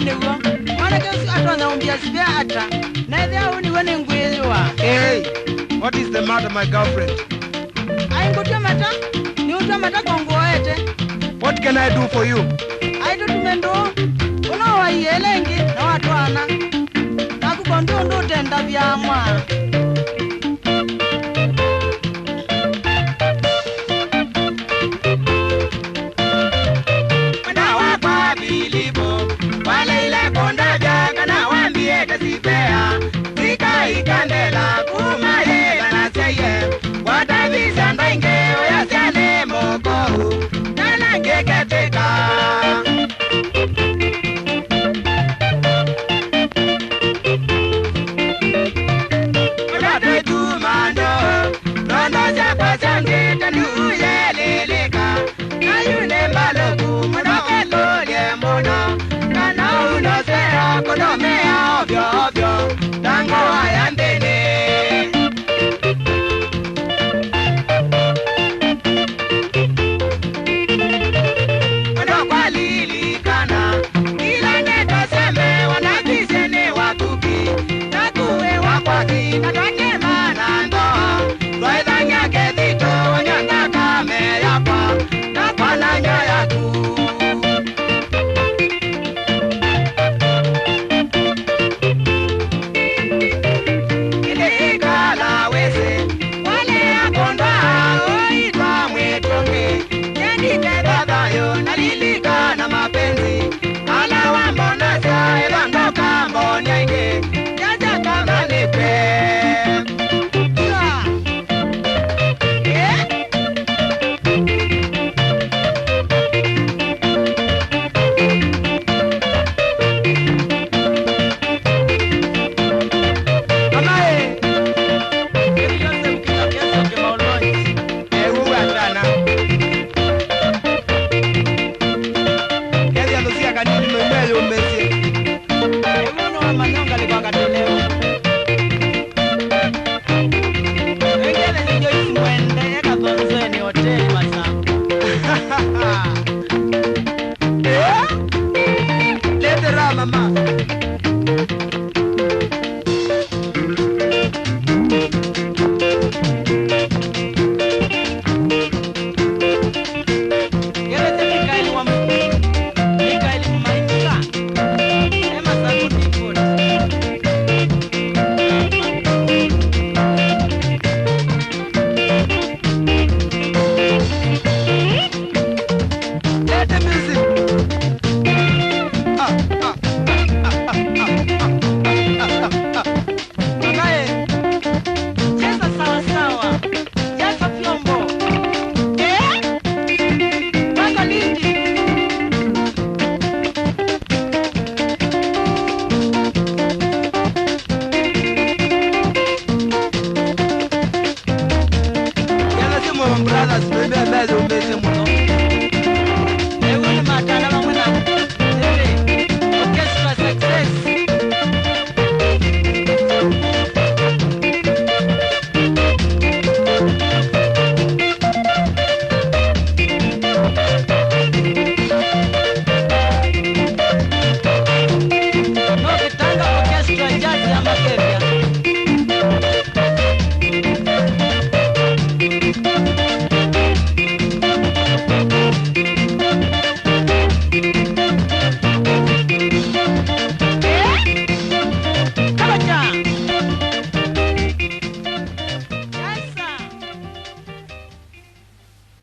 niwo. Mwana kesi atona umbia sibia ata. Na thia uni wene ngwizwa. Hey, what is the matter, my girlfriend? Ai ngutua mata. Ni utua mata kongoete. What can I do for you? Ai tutumendo. Uno wa yelengi na watu ana. Nakukondu ndo tenda vya mwa. Brothers, baby,